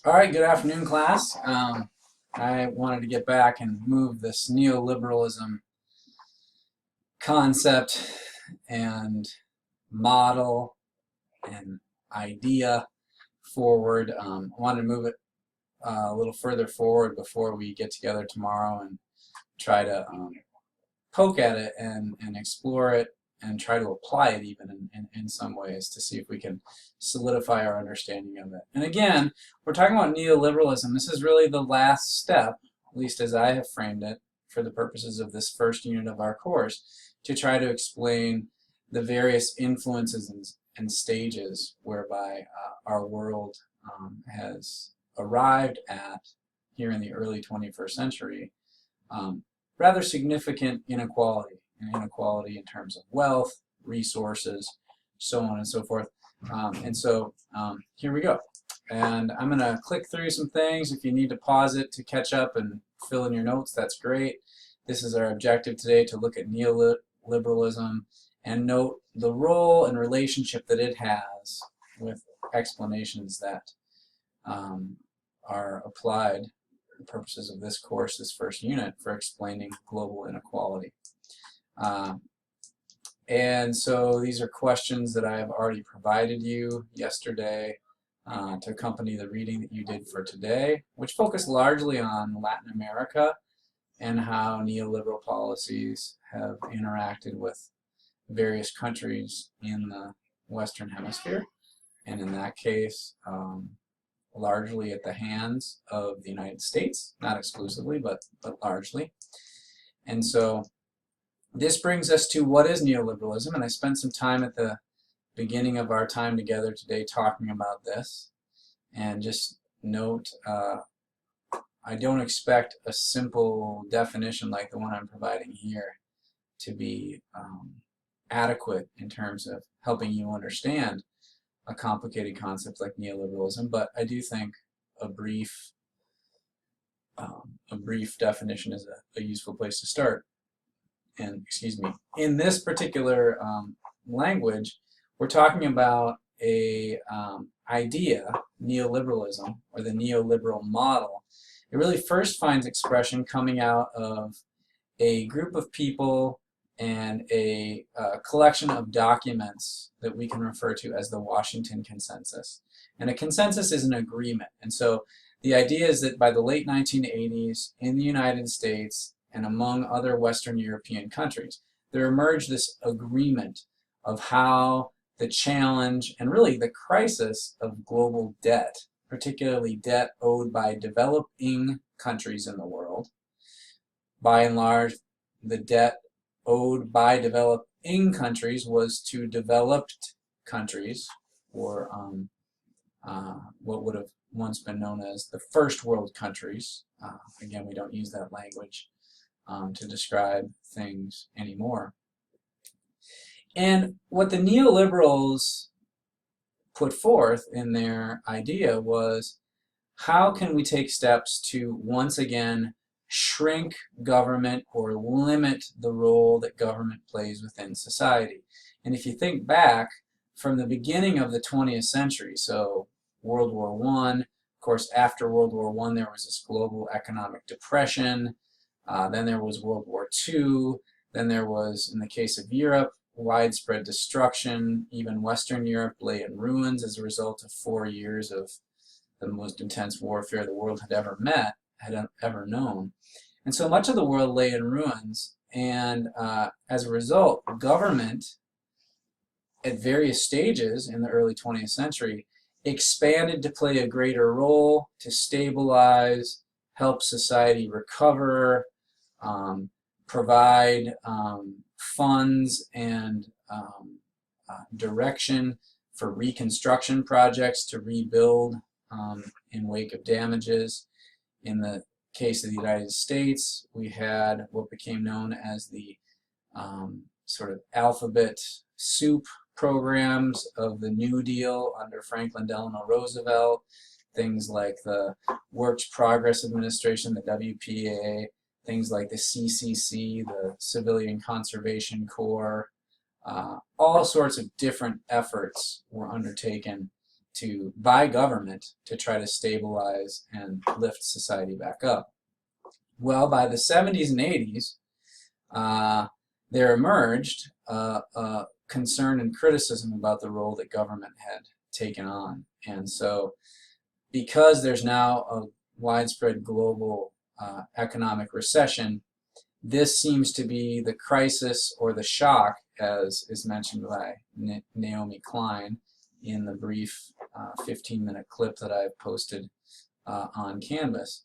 All right, good afternoon, class. I wanted to get back and move this neoliberalism concept and model and idea forward. I wanted to move it a little further forward before we get together tomorrow and try to poke at it and explore it and try to apply it even in some ways to see if we can solidify our understanding of it. And again, we're talking about neoliberalism. This is really the last step, at least as I have framed it, for the purposes of this first unit of our course, to try to explain the various influences and stages whereby our world has arrived at here in the early 21st century rather significant inequality, and inequality in terms of wealth, resources, so on and so forth. Here we go. And I'm going to click through some things. If you need to pause it to catch up and fill in your notes, that's great. This is our objective today, to look at neoliberalism and note the role and relationship that it has with explanations that are applied for the purposes of this course, this first unit, for explaining global inequality. And so these are questions that I have already provided you yesterday to accompany the reading that you did for today, which focused largely on Latin America and how neoliberal policies have interacted with various countries in the Western Hemisphere, and in that case, largely at the hands of the United States, not exclusively, but largely. And so this brings us to what is neoliberalism, and I spent some time at the beginning of our time together today talking about this. And just note, I don't expect a simple definition like the one I'm providing here to be adequate in terms of helping you understand a complicated concept like neoliberalism, but I do think a brief definition is a useful place to start. And excuse me, in this particular language, we're talking about a idea, neoliberalism, or the neoliberal model. It really first finds expression coming out of a group of people and a collection of documents that we can refer to as the Washington Consensus. And a consensus is an agreement. And so the idea is that by the late 1980s in the United States and among other Western European countries, there emerged this agreement of how the challenge and really the crisis of global debt, particularly debt owed by developing countries in the world. By and large, the debt owed by developing countries was to developed countries, or what would have once been known as the first world countries. Again, we don't use that language to describe things anymore. And what the neoliberals put forth in their idea was, how can we take steps to once again shrink government or limit the role that government plays within society? And if you think back from the beginning of the 20th century, so World War I, of course after World War I there was this global economic depression, then there was World War II, then there was, in the case of Europe, widespread destruction. Even Western Europe lay in ruins as a result of 4 years of the most intense warfare the world had ever known. And so much of the world lay in ruins, and as a result, government at various stages in the early 20th century expanded to play a greater role to stabilize, help society recover, provide funds and direction for reconstruction projects to rebuild in wake of damages. In the case of the United States, we had what became known as the sort of alphabet soup programs of the New Deal under Franklin Delano Roosevelt, things like the Works Progress Administration, the WPA, things like the CCC, the Civilian Conservation Corps. All sorts of different efforts were undertaken by government to try to stabilize and lift society back up. Well, by the 70s and 80s, there emerged concern and criticism about the role that government had taken on. And so because there's now a widespread global economic recession, this seems to be the crisis or the shock, as is mentioned by Naomi Klein in the brief 15-minute clip that I've posted on Canvas.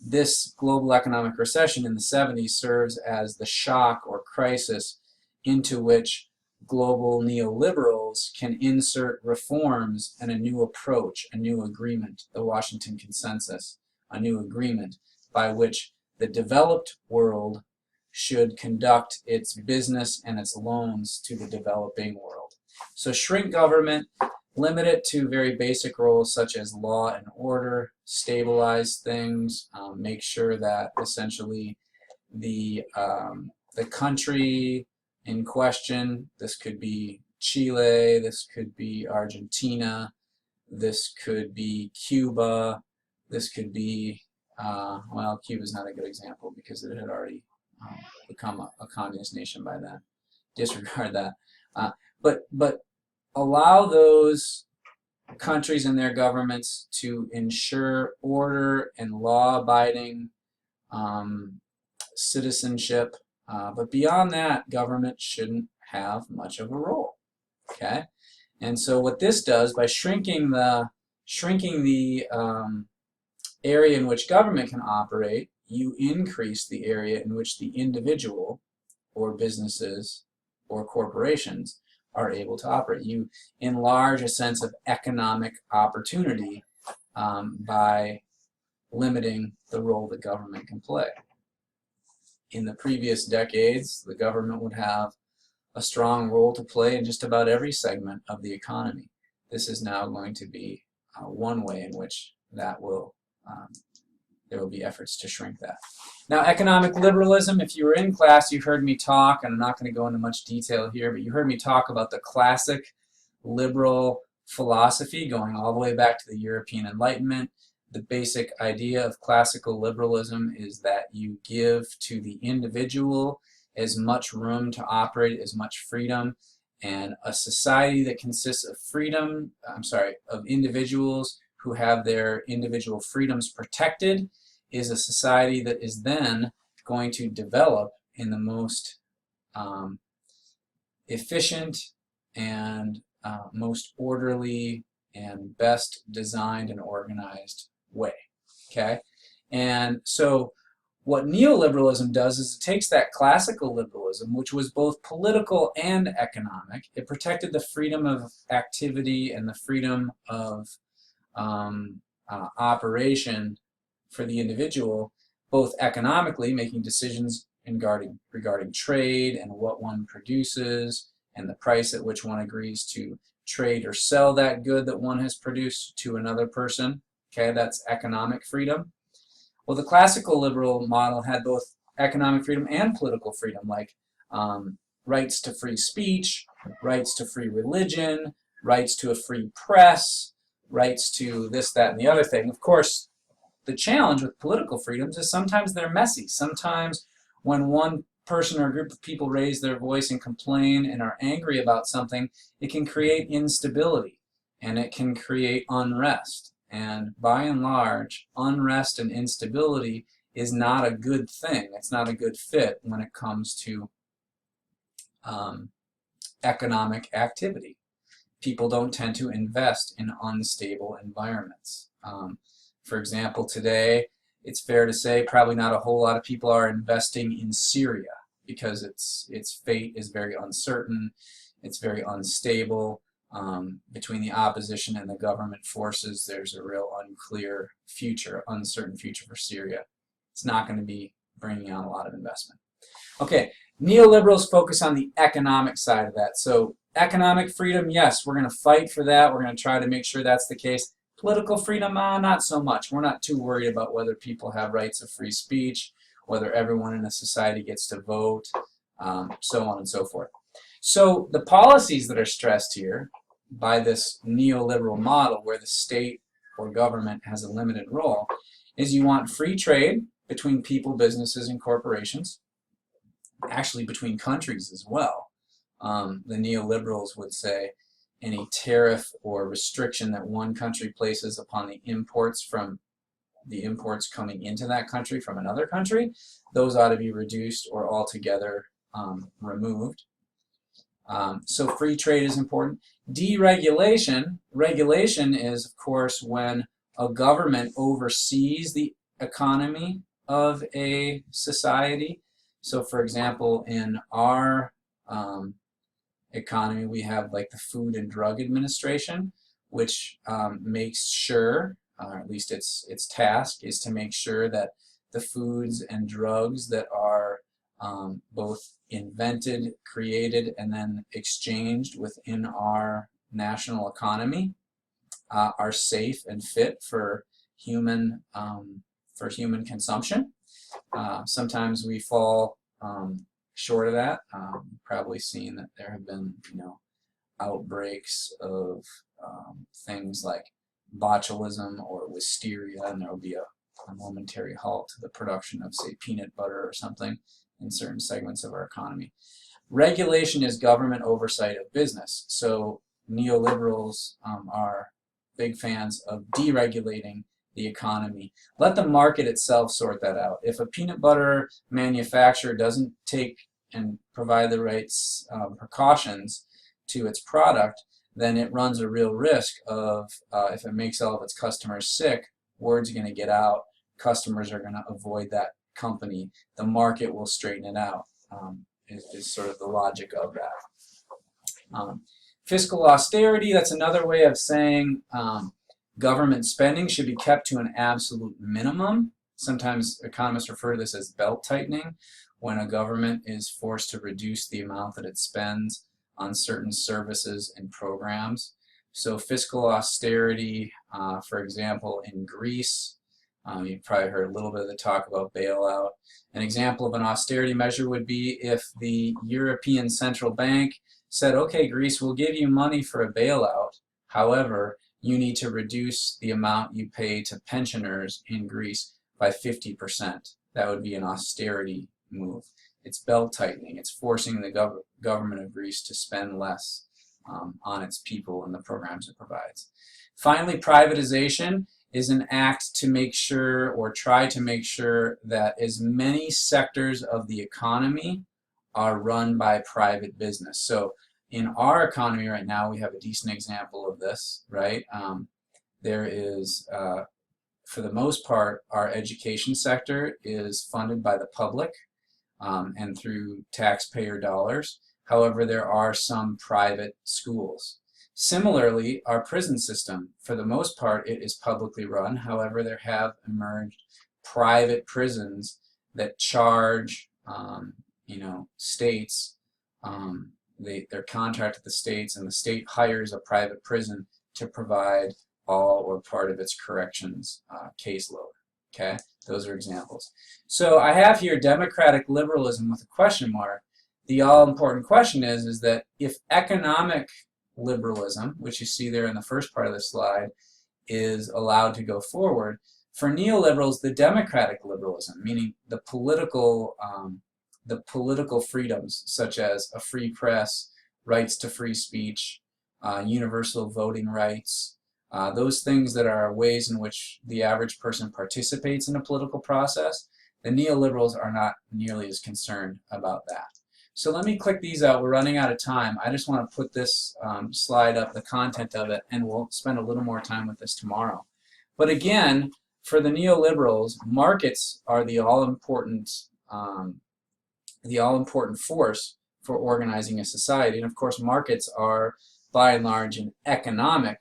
This global economic recession in the 70s serves as the shock or crisis into which global neoliberals can insert reforms and a new approach, a new agreement, the Washington Consensus, a new agreement by which the developed world should conduct its business and its loans to the developing world. So shrink government, limit it to very basic roles such as law and order, stabilize things, make sure that essentially the country in question, this could be Chile, this could be Argentina, this could be Cuba, this could be, well, Cuba's not a good example because it had already become a communist nation by then. Disregard that. But allow those countries and their governments to ensure order and law-abiding citizenship. But beyond that, government shouldn't have much of a role. Okay, and so what this does by shrinking the area in which government can operate, you increase the area in which the individual or businesses or corporations are able to operate. You enlarge a sense of economic opportunity by limiting the role that government can play. In the previous decades, the government would have a strong role to play in just about every segment of the economy. This is now going to be one way in which that will there will be efforts to shrink that. Now, economic liberalism, if you were in class, you heard me talk, and I'm not going to go into much detail here, but you heard me talk about the classic liberal philosophy going all the way back to the European Enlightenment. The basic idea of classical liberalism is that you give to the individual as much room to operate, as much freedom, and a society that consists of of individuals who have their individual freedoms protected is a society that is then going to develop in the most efficient and most orderly and best designed and organized way. Okay? And so what neoliberalism does is it takes that classical liberalism, which was both political and economic. It protected the freedom of activity and the freedom of operation for the individual, both economically, making decisions regarding trade and what one produces and the price at which one agrees to trade or sell that good that one has produced to another person. Okay, that's economic freedom. Well, the classical liberal model had both economic freedom and political freedom, like rights to free speech, rights to free religion, rights to a free press, rights to this, that, and the other thing. Of course, the challenge with political freedoms is sometimes they're messy. Sometimes when one person or a group of people raise their voice and complain and are angry about something, it can create instability and it can create unrest. And by and large, unrest and instability is not a good thing. It's not a good fit when it comes to economic activity. People don't tend to invest in unstable environments. For example, today, it's fair to say probably not a whole lot of people are investing in Syria because its fate is very uncertain, it's very unstable. Between the opposition and the government forces, there's a real unclear future, uncertain future for Syria. It's not going to be bringing on a lot of investment. Okay, neoliberals focus on the economic side of that. So economic freedom, yes, we're going to fight for that. We're going to try to make sure that's the case. Political freedom, not so much. We're not too worried about whether people have rights of free speech, whether everyone in a society gets to vote, so on and so forth. So the policies that are stressed here, by this neoliberal model where the state or government has a limited role is you want free trade between people, businesses, and corporations, actually between countries as well. The neoliberals would say any tariff or restriction that one country places upon the imports coming into that country from another country, those ought to be reduced or altogether removed. So free trade is important. Deregulation. Regulation is, of course, when a government oversees the economy of a society. So, for example, in our economy, we have like the Food and Drug Administration, which makes sure, or at least its task is to make sure that the foods and drugs that are both invented, created, and then exchanged within our national economy are safe and fit for human consumption. Sometimes we fall short of that. You've probably seen that there have been, outbreaks of things like botulism or wisteria, and there will be a momentary halt to the production of, say, peanut butter or something in certain segments of our economy. Regulation is government oversight of business. So neoliberals are big fans of deregulating the economy. Let the market itself sort that out. If a peanut butter manufacturer doesn't take and provide the right precautions to its product, then it runs a real risk of, if it makes all of its customers sick, word's going to get out, customers are going to avoid that company, the market will straighten it out, is sort of the logic of that. Fiscal austerity, that's another way of saying government spending should be kept to an absolute minimum. Sometimes economists refer to this as belt tightening, when a government is forced to reduce the amount that it spends on certain services and programs. So fiscal austerity, for example, in Greece, you've probably heard a little bit of the talk about bailout. An example of an austerity measure would be if the European Central Bank said, okay, Greece, we'll give you money for a bailout. However, you need to reduce the amount you pay to pensioners in Greece by 50%. That would be an austerity move. It's belt tightening. It's forcing the government of Greece to spend less on its people and the programs it provides. Finally, privatization is an act to make sure, or try to make sure, that as many sectors of the economy are run by private business. So in our economy right now, we have a decent example of this, right? There is, for the most part, our education sector is funded by the public and through taxpayer dollars. However, there are some private schools. Similarly, our prison system, for the most part, it is publicly run. However, there have emerged private prisons that charge, states. They're contracted to the states, and the state hires a private prison to provide all or part of its corrections caseload. Okay, those are examples. So I have here democratic liberalism with a question mark. The all-important question is that if economic liberalism, which you see there in the first part of the slide, is allowed to go forward, for neoliberals, the democratic liberalism, meaning the political freedoms such as a free press, rights to free speech, universal voting rights, those things that are ways in which the average person participates in a political process, the neoliberals are not nearly as concerned about that. So let me click these out. We're running out of time. I just want to put this slide up, the content of it, and we'll spend a little more time with this tomorrow. But again, for the neoliberals, markets are the all-important force for organizing a society. And of course, markets are, by and large, an economic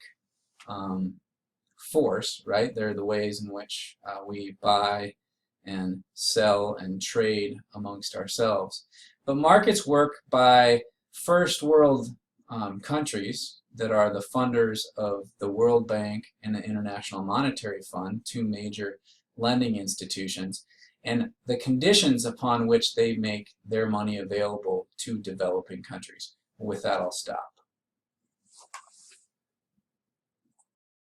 force, right? They're the ways in which we buy and sell and trade amongst ourselves. But markets work by first world countries that are the funders of the World Bank and the International Monetary Fund, two major lending institutions, and the conditions upon which they make their money available to developing countries. With that, I'll stop.